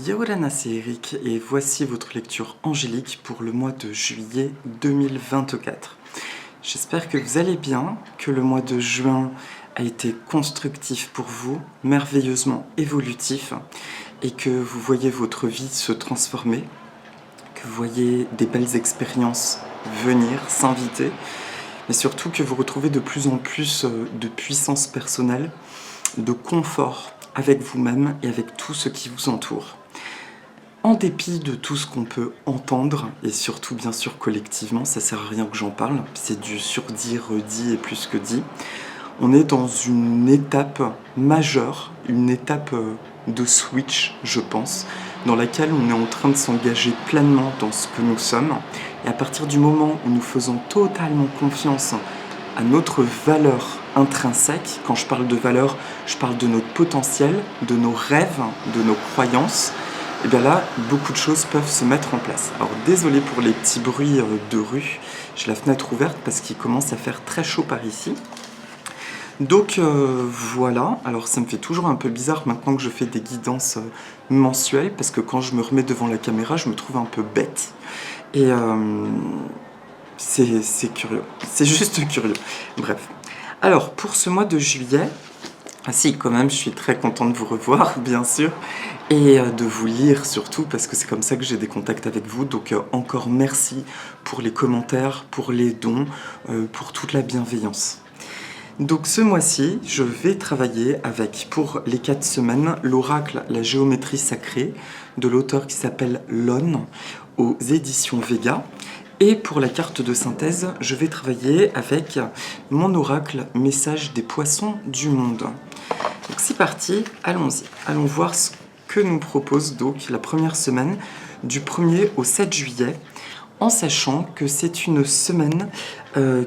Yaorana, c'est Eric et voici votre lecture angélique pour le mois de juillet 2024. J'espère que vous allez bien, que le mois de juin a été constructif pour vous, merveilleusement évolutif, et que vous voyez votre vie se transformer, que vous voyez des belles expériences venir, s'inviter, mais surtout que vous retrouvez de plus en plus de puissance personnelle, de confort avec vous-même et avec tout ce qui vous entoure. En dépit de tout ce qu'on peut entendre, et surtout bien sûr collectivement, ça sert à rien que j'en parle, c'est du surdit, redit et plus que dit, on est dans une étape majeure, une étape de switch, je pense, dans laquelle on est en train de s'engager pleinement dans ce que nous sommes. Et à partir du moment où nous faisons totalement confiance à notre valeur intrinsèque, quand je parle de valeur, je parle de notre potentiel, de nos rêves, de nos croyances, et bien là, beaucoup de choses peuvent se mettre en place. Alors désolé pour les petits bruits de rue, j'ai la fenêtre ouverte parce qu'il commence à faire très chaud par ici. Donc voilà, alors ça me fait toujours un peu bizarre maintenant que je fais des guidances mensuelles, parce que quand je me remets devant la caméra, je me trouve un peu bête. Et c'est curieux, c'est juste curieux. Bref, alors pour ce mois de juillet, ah si, quand même, je suis très contente de vous revoir, bien sûr, et de vous lire surtout, parce que c'est comme ça que j'ai des contacts avec vous. Donc encore merci pour les commentaires, pour les dons, pour toute la bienveillance. Donc ce mois-ci, je vais travailler avec, pour les 4 semaines, l'oracle La géométrie sacrée, de l'auteur qui s'appelle Lon, aux éditions Vega. Et pour la carte de synthèse, je vais travailler avec mon oracle Message des poissons du monde. Donc c'est parti, allons-y. Allons voir ce que nous propose donc la première semaine du 1er au 7 juillet, en sachant que c'est une semaine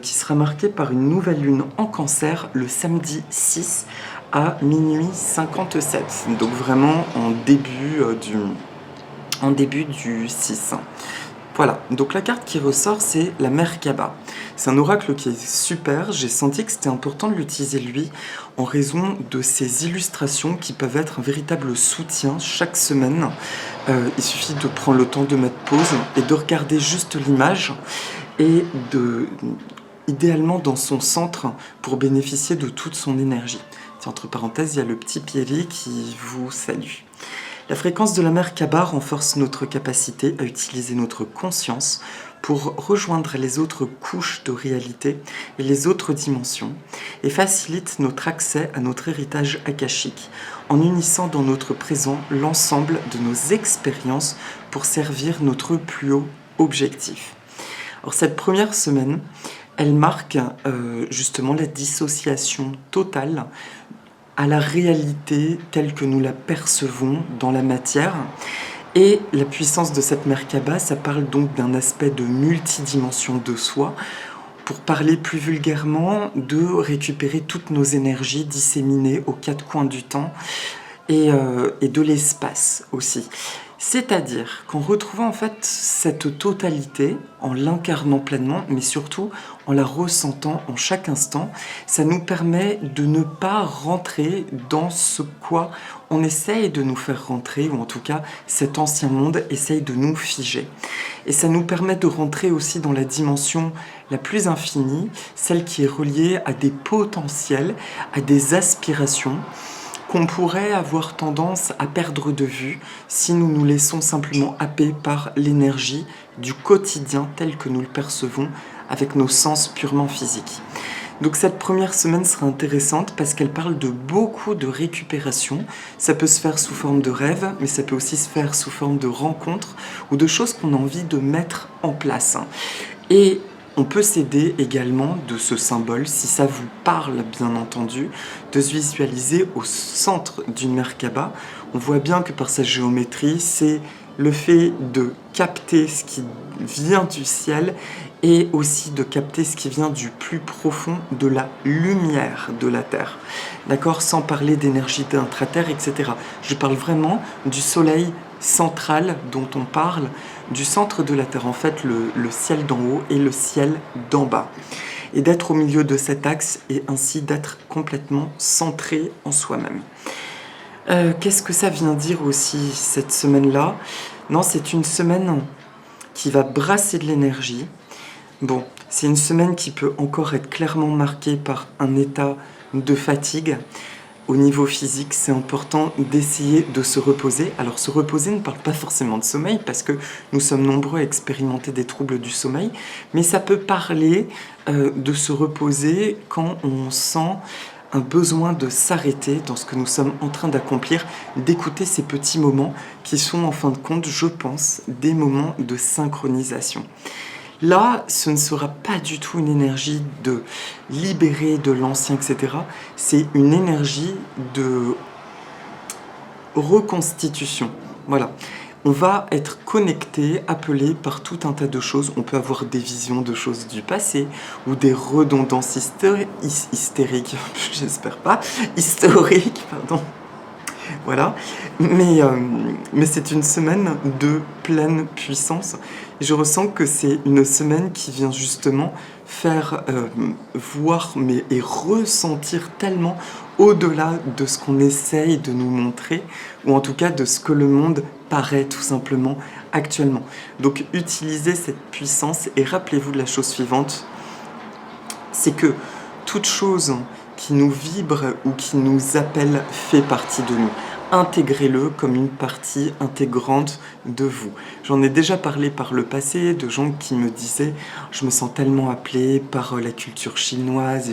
qui sera marquée par une nouvelle lune en cancer le samedi 6 à minuit 57. Donc vraiment en début du 6. Voilà, donc la carte qui ressort, c'est la Merkaba. C'est un oracle qui est super, j'ai senti que c'était important de l'utiliser lui, en raison de ses illustrations qui peuvent être un véritable soutien chaque semaine. Il suffit de prendre le temps de mettre pause et de regarder juste l'image, et idéalement dans son centre pour bénéficier de toute son énergie. Entre parenthèses, il y a le petit Pierry qui vous salue. La fréquence de la Merkaba renforce notre capacité à utiliser notre conscience pour rejoindre les autres couches de réalité et les autres dimensions, et facilite notre accès à notre héritage akashique en unissant dans notre présent l'ensemble de nos expériences pour servir notre plus haut objectif. Alors cette première semaine, elle marque justement la dissociation totale à la réalité telle que nous la percevons dans la matière. Et la puissance de cette Merkaba, ça parle donc d'un aspect de multidimension de soi, pour parler plus vulgairement, de récupérer toutes nos énergies disséminées aux 4 coins du temps et de l'espace aussi. C'est-à-dire qu'en retrouvant en fait cette totalité, en l'incarnant pleinement, mais surtout en la ressentant en chaque instant, ça nous permet de ne pas rentrer dans ce quoi on essaye de nous faire rentrer, ou en tout cas cet ancien monde essaye de nous figer. Et ça nous permet de rentrer aussi dans la dimension la plus infinie, celle qui est reliée à des potentiels, à des aspirations, qu'on pourrait avoir tendance à perdre de vue si nous nous laissons simplement happer par l'énergie du quotidien tel que nous le percevons avec nos sens purement physiques. Donc cette première semaine sera intéressante parce qu'elle parle de beaucoup de récupération. Ça peut se faire sous forme de rêve, mais ça peut aussi se faire sous forme de rencontres ou de choses qu'on a envie de mettre en place. Et on peut s'aider également de ce symbole, si ça vous parle bien entendu, de se visualiser au centre d'une Merkaba. On voit bien que par sa géométrie, c'est le fait de capter ce qui vient du ciel et aussi de capter ce qui vient du plus profond de la lumière de la Terre. D'accord ? Sans parler d'énergie intra-terre, etc. Je parle vraiment du soleil central dont on parle, du centre de la Terre, en fait le ciel d'en haut et le ciel d'en bas. Et d'être au milieu de cet axe et ainsi d'être complètement centré en soi-même. Qu'est-ce que ça vient dire aussi cette semaine-là? Non, c'est une semaine qui va brasser de l'énergie. Bon, c'est une semaine qui peut encore être clairement marquée par un état de fatigue. Au niveau physique, c'est important d'essayer de se reposer. Alors, se reposer ne parle pas forcément de sommeil, parce que nous sommes nombreux à expérimenter des troubles du sommeil, mais ça peut parler de se reposer quand on sent un besoin de s'arrêter dans ce que nous sommes en train d'accomplir, d'écouter ces petits moments qui sont en fin de compte, je pense, des moments de synchronisation. Là, ce ne sera pas du tout une énergie de libérer de l'ancien, etc. C'est une énergie de reconstitution. Voilà. On va être connecté, appelé par tout un tas de choses. On peut avoir des visions de choses du passé ou des redondances hystériques, j'espère pas, historiques, pardon. Voilà, mais c'est une semaine de pleine puissance. Et je ressens que c'est une semaine qui vient justement faire voir et ressentir tellement au-delà de ce qu'on essaye de nous montrer, ou en tout cas de ce que le monde paraît tout simplement actuellement. Donc utilisez cette puissance et rappelez-vous de la chose suivante, c'est que toute chose qui nous vibre ou qui nous appelle fait partie de nous. Intégrez-le comme une partie intégrante de vous. J'en ai déjà parlé par le passé de gens qui me disaient « je me sens tellement appelé par la culture chinoise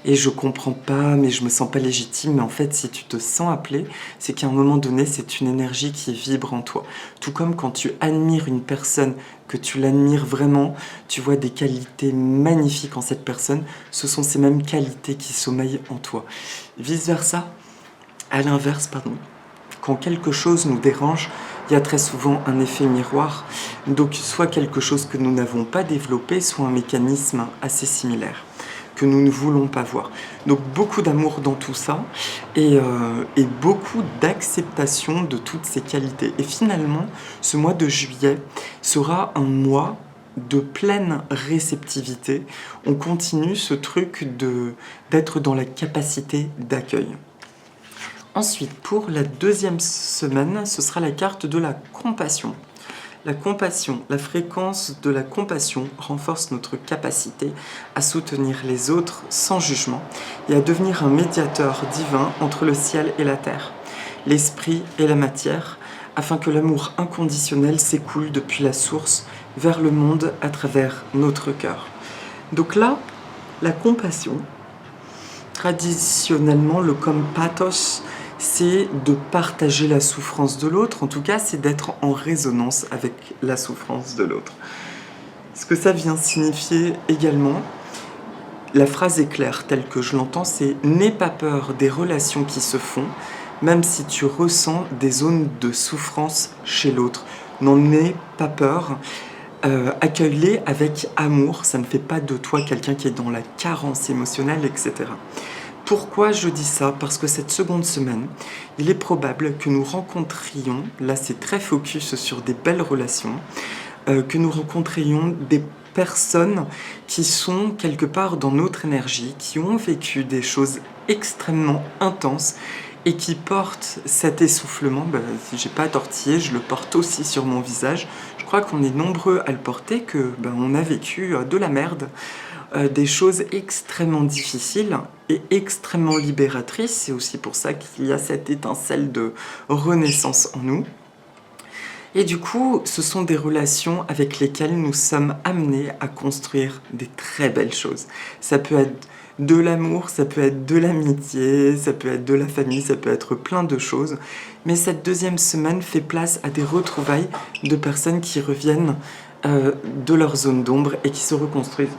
et je comprends pas, mais je me sens pas légitime. » Mais en fait, si tu te sens appelé, c'est qu'à un moment donné, c'est une énergie qui vibre en toi. Tout comme quand tu admires une personne, que tu l'admires vraiment, tu vois des qualités magnifiques en cette personne, ce sont ces mêmes qualités qui sommeillent en toi. Vice-versa, à l'inverse, pardon, quand quelque chose nous dérange, il y a très souvent un effet miroir, donc soit quelque chose que nous n'avons pas développé, soit un mécanisme assez similaire que nous ne voulons pas voir. Donc beaucoup d'amour dans tout ça et beaucoup d'acceptation de toutes ces qualités. Et finalement, ce mois de juillet sera un mois de pleine réceptivité. On continue ce truc d'être dans la capacité d'accueil. Ensuite, pour la deuxième semaine, ce sera la carte de la compassion. La compassion, la fréquence de la compassion renforce notre capacité à soutenir les autres sans jugement et à devenir un médiateur divin entre le ciel et la terre, l'esprit et la matière, afin que l'amour inconditionnel s'écoule depuis la source vers le monde à travers notre cœur. Donc là, la compassion, traditionnellement le compathos, c'est de partager la souffrance de l'autre, en tout cas c'est d'être en résonance avec la souffrance de l'autre. Ce que ça vient signifier également, la phrase est claire telle que je l'entends, c'est « n'aie pas peur des relations qui se font, même si tu ressens des zones de souffrance chez l'autre. N'en aie pas peur, accueille-les avec amour, ça ne fait pas de toi quelqu'un qui est dans la carence émotionnelle, etc. » Pourquoi je dis ça? Parce que cette seconde semaine, il est probable que nous rencontrions, là c'est très focus sur des belles relations, que nous rencontrions des personnes qui sont quelque part dans notre énergie, qui ont vécu des choses extrêmement intenses et qui portent cet essoufflement. Si j'ai pas tortillé, je le porte aussi sur mon visage. Je crois qu'on est nombreux à le porter, que on a vécu de la merde. Des choses extrêmement difficiles et extrêmement libératrices. C'est aussi pour ça qu'il y a cette étincelle de renaissance en nous. Et du coup, ce sont des relations avec lesquelles nous sommes amenés à construire des très belles choses. Ça peut être de l'amour, ça peut être de l'amitié, ça peut être de la famille, ça peut être plein de choses. Mais cette deuxième semaine fait place à des retrouvailles de personnes qui reviennent de leur zone d'ombre et qui se reconstruisent.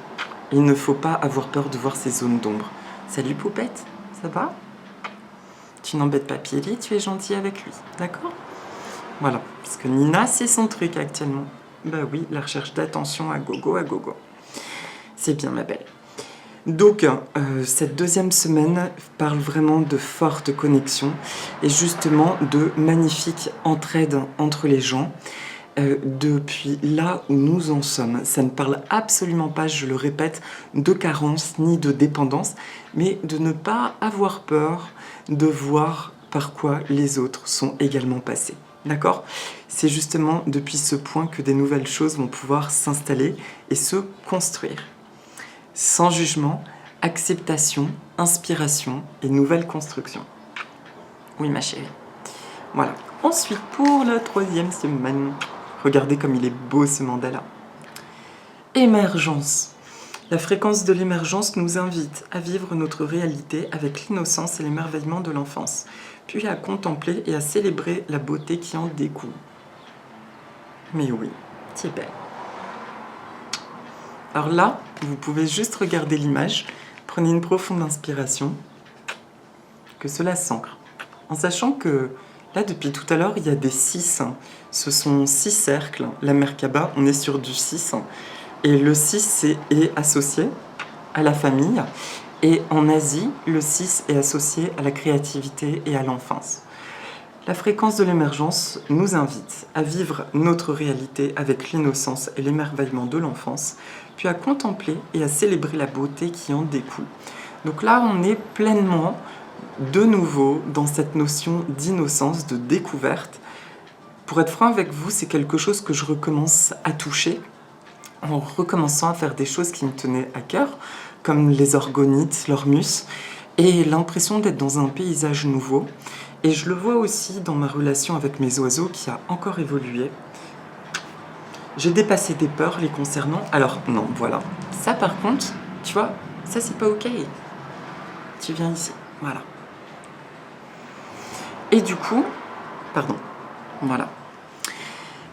Il ne faut pas avoir peur de voir ces zones d'ombre. Salut Poupette, ça va? Tu n'embêtes pas Pierry, tu es gentil avec lui, d'accord? Voilà, parce que Nina, c'est son truc actuellement. Bah oui, la recherche d'attention à gogo, à gogo. C'est bien ma belle. Donc, cette deuxième semaine parle vraiment de forte connexion et justement de magnifique entraide entre les gens. Depuis là où nous en sommes. Ça ne parle absolument pas, je le répète, de carence ni de dépendance, mais de ne pas avoir peur de voir par quoi les autres sont également passés. D'accord? C'est justement depuis ce point que des nouvelles choses vont pouvoir s'installer et se construire. Sans jugement, acceptation, inspiration et nouvelle construction. Oui, ma chérie. Voilà. Ensuite, pour la 3e semaine, regardez comme il est beau ce mandala. Émergence. La fréquence de l'émergence nous invite à vivre notre réalité avec l'innocence et l'émerveillement de l'enfance, puis à contempler et à célébrer la beauté qui en découle. Mais oui, c'est belle. Alors là, vous pouvez juste regarder l'image, prenez une profonde inspiration, que cela s'ancre. En sachant que là, depuis tout à l'heure, il y a des 6. Ce sont 6 cercles. La Merkaba, on est sur du 6. Et le 6 est associé à la famille. Et en Asie, le 6 est associé à la créativité et à l'enfance. La fréquence de l'émergence nous invite à vivre notre réalité avec l'innocence et l'émerveillement de l'enfance, puis à contempler et à célébrer la beauté qui en découle. Donc là, on est pleinement, de nouveau, dans cette notion d'innocence, de découverte. Pour être franc avec vous, c'est quelque chose que je recommence à toucher, en recommençant à faire des choses qui me tenaient à cœur, comme les orgonites, l'ormus, et l'impression d'être dans un paysage nouveau. Et je le vois aussi dans ma relation avec mes oiseaux qui a encore évolué. J'ai dépassé des peurs les concernant. Alors non, voilà. Ça par contre, tu vois, ça c'est pas ok. Tu viens ici, voilà. Et du coup, pardon, voilà.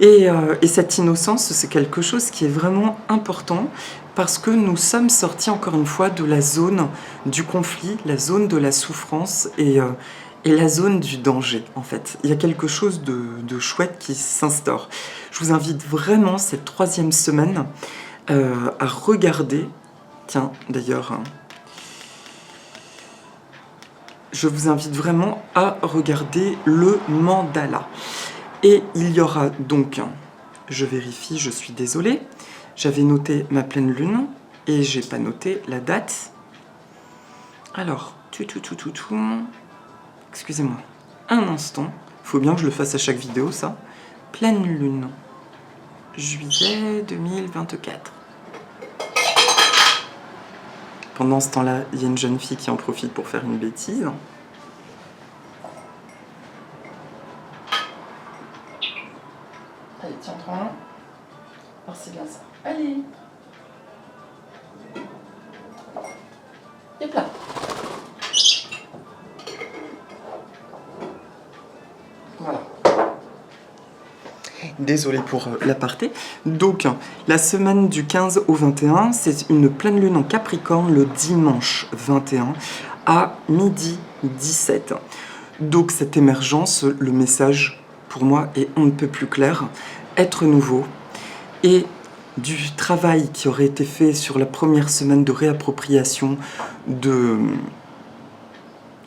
Et cette innocence, c'est quelque chose qui est vraiment important parce que nous sommes sortis encore une fois de la zone du conflit, la zone de la souffrance et la zone du danger, en fait. Il y a quelque chose de chouette qui s'instaure. Je vous invite vraiment, cette 3e semaine, à regarder... Tiens, d'ailleurs... je vous invite vraiment à regarder le mandala. Et il y aura donc, je vérifie, je suis désolée, j'avais noté ma pleine lune et j'ai pas noté la date. Alors, excusez-moi, un instant, faut bien que je le fasse à chaque vidéo ça. Pleine lune, juillet 2024. Pendant ce temps-là, il y a une jeune fille qui en profite pour faire une bêtise. Allez, tiens-toi. Alors c'est bien ça. Allez. Hop là. Voilà. Désolée pour l'aparté. Donc, la semaine du 15 au 21, c'est une pleine lune en Capricorne le dimanche 21 à midi 17. Donc, cette émergence, le message pour moi est on ne peut plus clair. Être nouveau et du travail qui aurait été fait sur la première semaine de réappropriation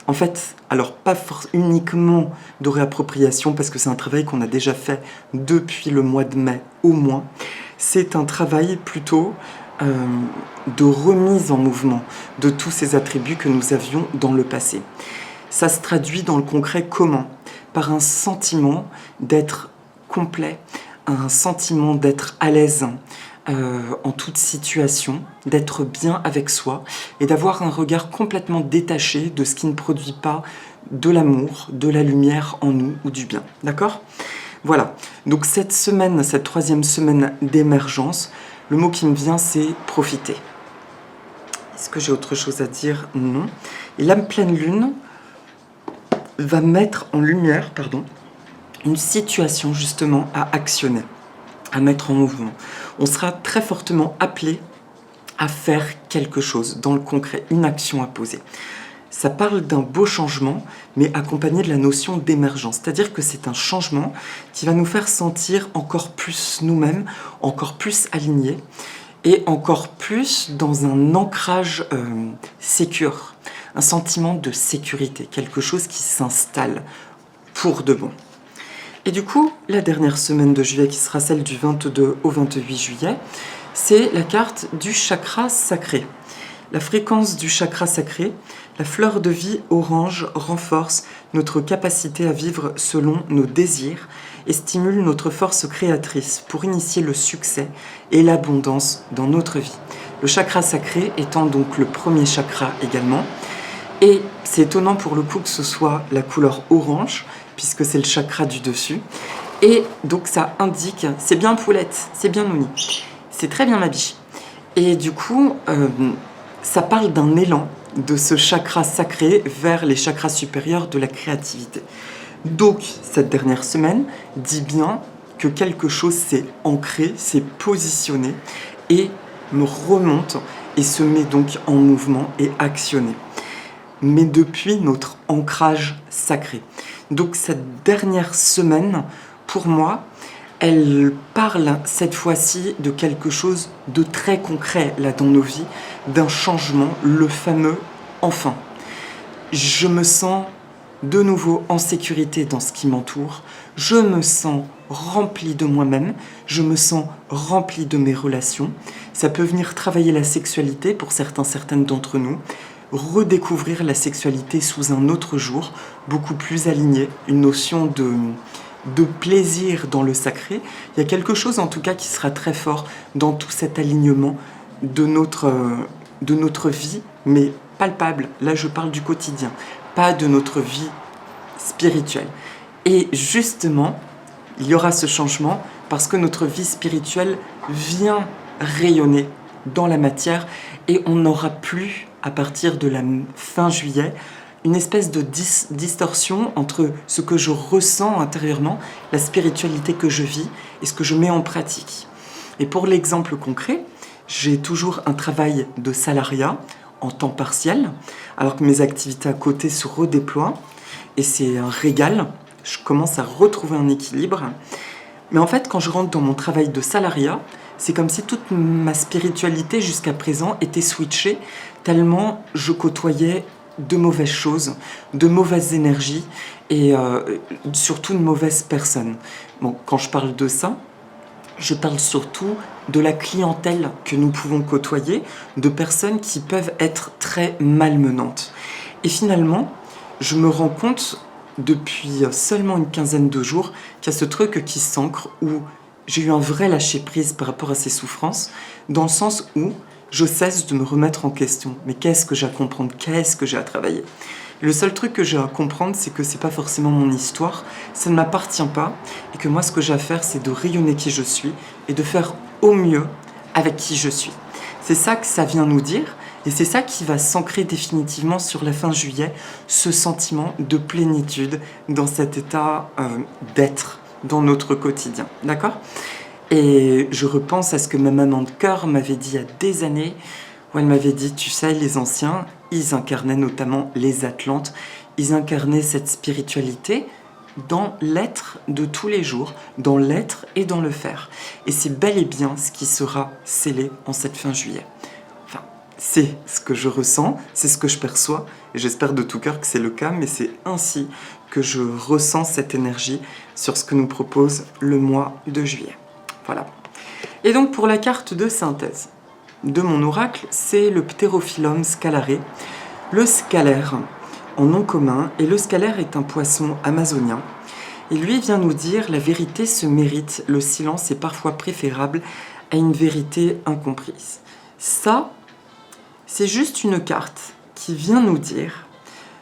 en fait, alors pas uniquement de réappropriation parce que c'est un travail qu'on a déjà fait depuis le mois de mai au moins, c'est un travail plutôt de remise en mouvement de tous ces attributs que nous avions dans le passé. Ça se traduit dans le concret comment? Par un sentiment d'être complet, un sentiment d'être à l'aise en toute situation, d'être bien avec soi et d'avoir un regard complètement détaché de ce qui ne produit pas de l'amour, de la lumière en nous ou du bien. D'accord? Voilà. Donc cette semaine, cette 3e semaine d'émergence, le mot qui me vient c'est profiter. Est-ce que j'ai autre chose à dire? Non. Et la pleine lune va mettre en lumière, une situation justement à actionner, à mettre en mouvement. On sera très fortement appelé à faire quelque chose dans le concret, une action à poser. Ça parle d'un beau changement, mais accompagné de la notion d'émergence. C'est-à-dire que c'est un changement qui va nous faire sentir encore plus nous-mêmes, encore plus alignés, et encore plus dans un ancrage sécure, un sentiment de sécurité, quelque chose qui s'installe pour de bon. Et du coup, la dernière semaine de juillet, qui sera celle du 22 au 28 juillet, c'est la carte du chakra sacré. La fréquence du chakra sacré, la fleur de vie orange renforce notre capacité à vivre selon nos désirs et stimule notre force créatrice pour initier le succès et l'abondance dans notre vie. Le chakra sacré étant donc le premier chakra également. Et c'est étonnant pour le coup que ce soit la couleur orange, puisque c'est le chakra du dessus. Et donc ça indique, c'est bien Poulette, c'est bien Nouni, c'est très bien ma biche. Et du coup, ça parle d'un élan de ce chakra sacré vers les chakras supérieurs de la créativité. Donc, cette dernière semaine dit bien que quelque chose s'est ancré, s'est positionné et me remonte et se met donc en mouvement et actionné. Mais depuis notre ancrage sacré. Donc, cette dernière semaine, pour moi, elle parle cette fois-ci de quelque chose de très concret là dans nos vies, d'un changement, le fameux enfin. Je me sens de nouveau en sécurité dans ce qui m'entoure, je me sens rempli de moi-même, je me sens rempli de mes relations. Ça peut venir travailler la sexualité pour certaines d'entre nous, redécouvrir la sexualité sous un autre jour, beaucoup plus aligné, une notion de plaisir dans le sacré. Il y a quelque chose en tout cas qui sera très fort dans tout cet alignement de notre vie, mais palpable. Là, je parle du quotidien, pas de notre vie spirituelle. Et justement, il y aura ce changement parce que notre vie spirituelle vient rayonner dans la matière et on n'aura plus, à partir de la fin juillet, une espèce de distorsion entre ce que je ressens intérieurement, la spiritualité que je vis et ce que je mets en pratique. Et pour l'exemple concret, j'ai toujours un travail de salariat en temps partiel, alors que mes activités à côté se redéploient, et c'est un régal, je commence à retrouver un équilibre. Mais en fait, quand je rentre dans mon travail de salariat, c'est comme si toute ma spiritualité jusqu'à présent était switchée, tellement je côtoyais de mauvaises choses, de mauvaises énergies et surtout de mauvaises personnes. Bon, quand je parle de ça, je parle surtout de la clientèle que nous pouvons côtoyer, de personnes qui peuvent être très malmenantes. Et finalement, je me rends compte depuis seulement une quinzaine de jours qu'il y a ce truc qui s'ancre où j'ai eu un vrai lâcher-prise par rapport à ces souffrances, dans le sens où je cesse de me remettre en question. Mais qu'est-ce que j'ai à comprendre? Qu'est-ce que j'ai à travailler? Le seul truc que j'ai à comprendre, c'est que c'est pas forcément mon histoire, ça ne m'appartient pas, et que moi, ce que j'ai à faire, c'est de rayonner qui je suis et de faire au mieux avec qui je suis. C'est ça que ça vient nous dire, et c'est ça qui va s'ancrer définitivement sur la fin juillet, ce sentiment de plénitude dans cet état d'être dans notre quotidien. D'accord? Et je repense à ce que ma maman de cœur m'avait dit il y a des années, où elle m'avait dit, tu sais, les anciens, ils incarnaient notamment les Atlantes, ils incarnaient cette spiritualité dans l'être de tous les jours, dans l'être et dans le faire. Et c'est bel et bien ce qui sera scellé en cette fin juillet. Enfin, c'est ce que je ressens, c'est ce que je perçois, et j'espère de tout cœur que c'est le cas, mais c'est ainsi que je ressens cette énergie sur ce que nous propose le mois de juillet. Voilà. Et donc pour la carte de synthèse de mon oracle, c'est le Ptérophyllum scalare, le scalaire en nom commun, et le scalaire est un poisson amazonien. Et lui vient nous dire la vérité se mérite, le silence est parfois préférable à une vérité incomprise. Ça, c'est juste une carte qui vient nous dire,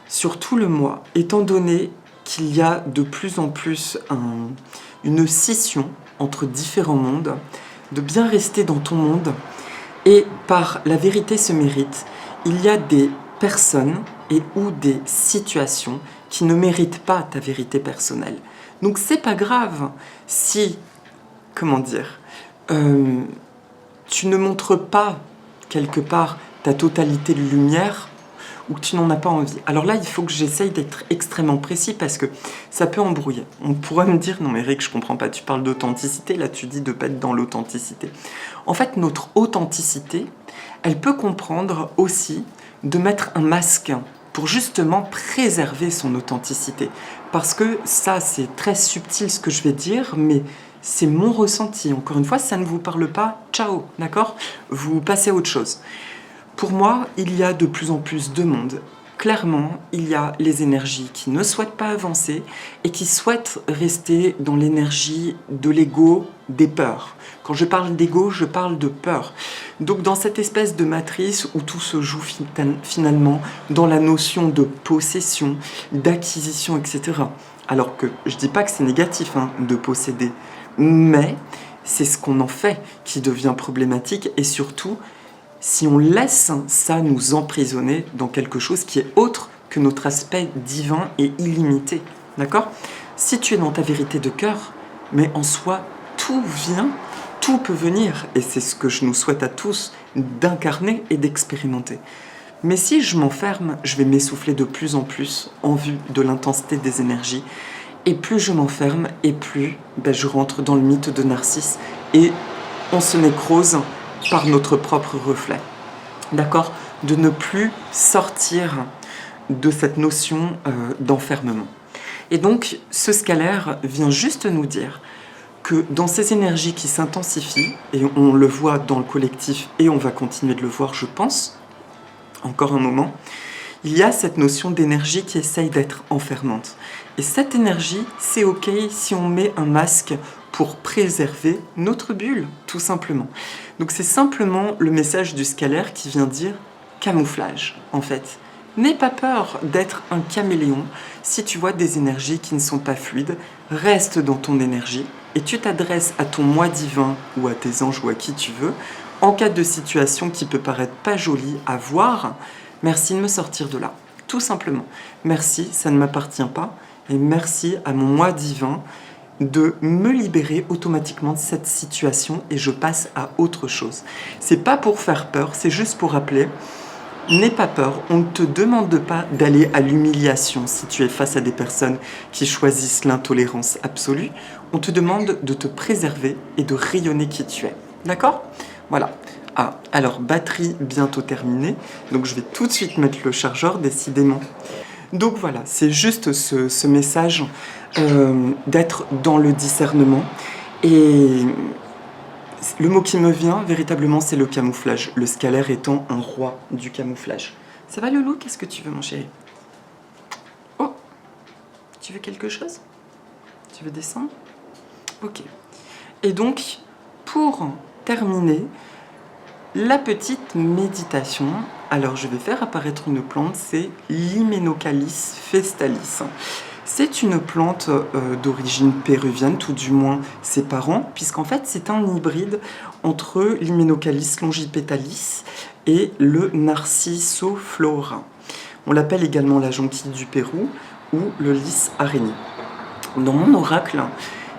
sur tout le mois, étant donné qu'il y a de plus en plus une scission entre différents mondes, de bien rester dans ton monde, et par la vérité se mérite, il y a des personnes et ou des situations qui ne méritent pas ta vérité personnelle. Donc c'est pas grave si, comment dire, tu ne montres pas quelque part ta totalité de lumière ou que tu n'en as pas envie. Alors là, il faut que j'essaye d'être extrêmement précis parce que ça peut embrouiller. On pourrait me dire, non mais Eric, je comprends pas, tu parles d'authenticité, là tu dis de pas être dans l'authenticité. En fait, notre authenticité, elle peut comprendre aussi de mettre un masque pour justement préserver son authenticité. Parce que ça, c'est très subtil ce que je vais dire, mais c'est mon ressenti. Encore une fois, ça ne vous parle pas, ciao, d'accord? Vous passez à autre chose. Pour moi, il y a de plus en plus de monde. Clairement, il y a les énergies qui ne souhaitent pas avancer et qui souhaitent rester dans l'énergie de l'ego, des peurs. Quand je parle d'ego, je parle de peur. Donc dans cette espèce de matrice où tout se joue finalement dans la notion de possession, d'acquisition, etc. Alors que je ne dis pas que c'est négatif de posséder, mais c'est ce qu'on en fait qui devient problématique et surtout si on laisse ça nous emprisonner dans quelque chose qui est autre que notre aspect divin et illimité. D'accord? Si tu es dans ta vérité de cœur, mais en soi, tout vient, tout peut venir. Et c'est ce que je nous souhaite à tous, d'incarner et d'expérimenter. Mais si je m'enferme, je vais m'essouffler de plus en plus en vue de l'intensité des énergies. Et plus je m'enferme, et plus je rentre dans le mythe de Narcisse. Et on se nécrose par notre propre reflet. D'accord? De ne plus sortir de cette notion d'enfermement. Et donc, ce scalaire vient juste nous dire que dans ces énergies qui s'intensifient, et on le voit dans le collectif, et on va continuer de le voir, je pense, encore un moment, il y a cette notion d'énergie qui essaye d'être enfermante. Et cette énergie, c'est ok si on met un masque pour préserver notre bulle, tout simplement. Donc c'est simplement le message du scalaire qui vient dire camouflage, en fait. N'aie pas peur d'être un caméléon si tu vois des énergies qui ne sont pas fluides. Reste dans ton énergie et tu t'adresses à ton moi divin ou à tes anges ou à qui tu veux. En cas de situation qui peut paraître pas jolie à voir, merci de me sortir de là, tout simplement. Merci, ça ne m'appartient pas et merci à mon moi divin de me libérer automatiquement de cette situation et je passe à autre chose. C'est pas pour faire peur, c'est juste pour rappeler, n'aie pas peur, on ne te demande pas d'aller à l'humiliation si tu es face à des personnes qui choisissent l'intolérance absolue, on te demande de te préserver et de rayonner qui tu es. D'accord? Voilà. Ah, alors batterie bientôt terminée, donc je vais tout de suite mettre le chargeur décidément. Donc voilà, c'est juste ce message d'être dans le discernement. Et le mot qui me vient, véritablement, c'est le camouflage. Le scalaire étant un roi du camouflage. Ça va, Loulou? Qu'est-ce que tu veux, mon chéri? Oh, tu veux quelque chose? Tu veux descendre? Ok. Et donc, pour terminer, la petite méditation, alors je vais faire apparaître une plante, c'est l'Hyménocalyce festalis. C'est une plante d'origine péruvienne, tout du moins ses parents, puisqu'en fait c'est un hybride entre l'Hyménocalyce longipétalis et le Narcissoflora. On l'appelle également la jonquille du Pérou ou le lys araignée. Dans mon oracle,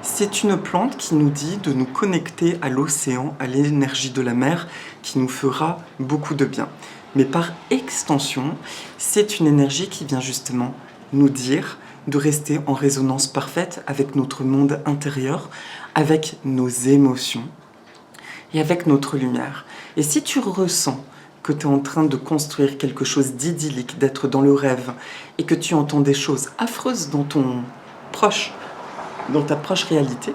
c'est une plante qui nous dit de nous connecter à l'océan, à l'énergie de la mer, qui nous fera beaucoup de bien. Mais par extension, c'est une énergie qui vient justement nous dire de rester en résonance parfaite avec notre monde intérieur, avec nos émotions et avec notre lumière. Et si tu ressens que tu es en train de construire quelque chose d'idyllique, d'être dans le rêve, et que tu entends des choses affreuses dans ta proche réalité,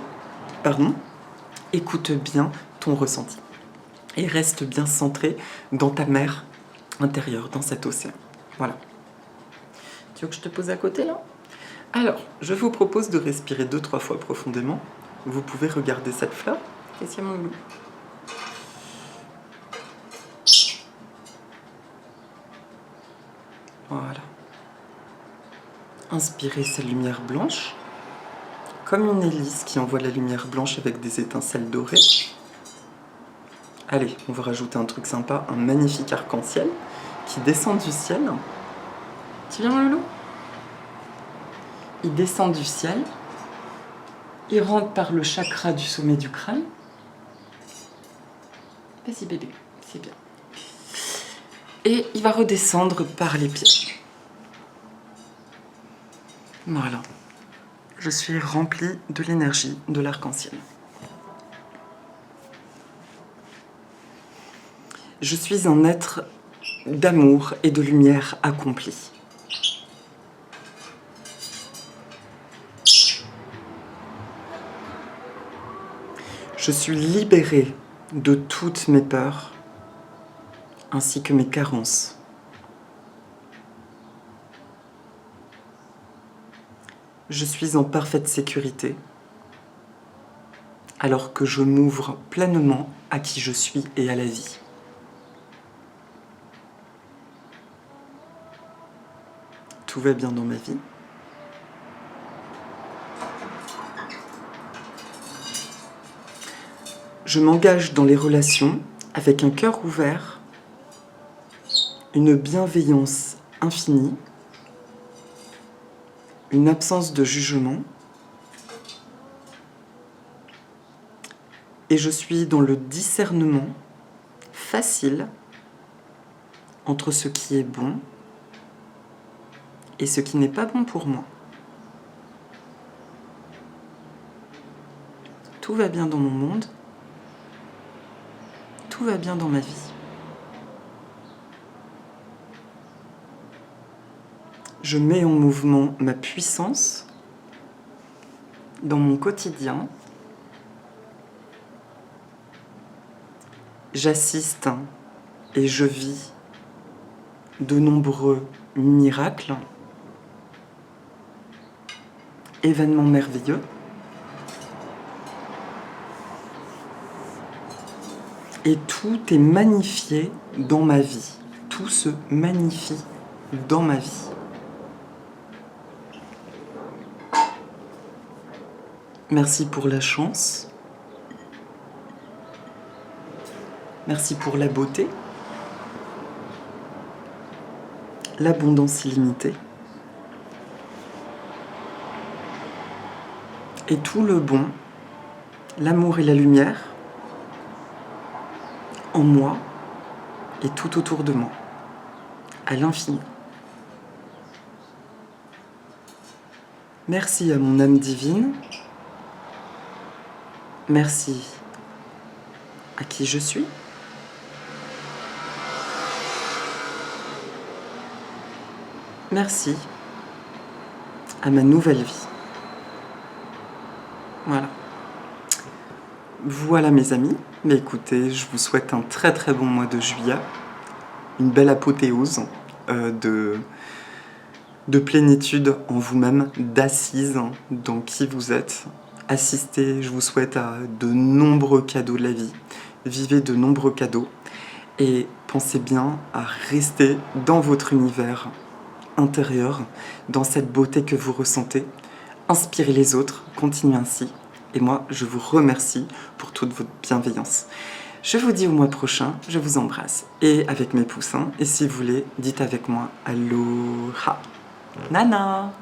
écoute bien ton ressenti. Et reste bien centré dans ta mer intérieure, dans cet océan. Voilà. Tu veux que je te pose à côté, là? Alors, je vous propose de respirer 2-3 fois profondément. Vous pouvez regarder cette fleur. Qu'est-ce qu'il y a, mon loup? Voilà. Inspirez cette lumière blanche, comme une hélice qui envoie la lumière blanche avec des étincelles dorées. Allez, on va rajouter un truc sympa, un magnifique arc-en-ciel qui descend du ciel. Tu viens, mon loulou? Il descend du ciel, il rentre par le chakra du sommet du crâne. Vas-y bébé, c'est bien. Et il va redescendre par les pieds. Voilà. Je suis remplie de l'énergie de l'arc-en-ciel. Je suis un être d'amour et de lumière accompli. Je suis libérée de toutes mes peurs ainsi que mes carences. Je suis en parfaite sécurité, alors que je m'ouvre pleinement à qui je suis et à la vie. Tout va bien dans ma vie. Je m'engage dans les relations avec un cœur ouvert, une bienveillance infinie, une absence de jugement, et je suis dans le discernement facile entre ce qui est bon et ce qui n'est pas bon pour moi. Tout va bien dans mon monde, tout va bien dans ma vie. Je mets en mouvement ma puissance dans mon quotidien. J'assiste et je vis de nombreux miracles, événements merveilleux. Et tout est magnifié dans ma vie. Tout se magnifie dans ma vie. Merci pour la chance. Merci pour la beauté. L'abondance illimitée. Et tout le bon, l'amour et la lumière en moi et tout autour de moi, à l'infini. Merci à mon âme divine. Merci à qui je suis. Merci à ma nouvelle vie. Voilà. Voilà mes amis. Mais écoutez, je vous souhaite un très très bon mois de juillet. Une belle apothéose de plénitude en vous-même, d'assise dans qui vous êtes. Assistez, je vous souhaite à de nombreux cadeaux de la vie. Vivez de nombreux cadeaux et pensez bien à rester dans votre univers intérieur, dans cette beauté que vous ressentez. Inspirez les autres, continuez ainsi. Et moi, je vous remercie pour toute votre bienveillance. Je vous dis au mois prochain, je vous embrasse. Et avec mes poussins, et si vous voulez, dites avec moi Aloha. Nana.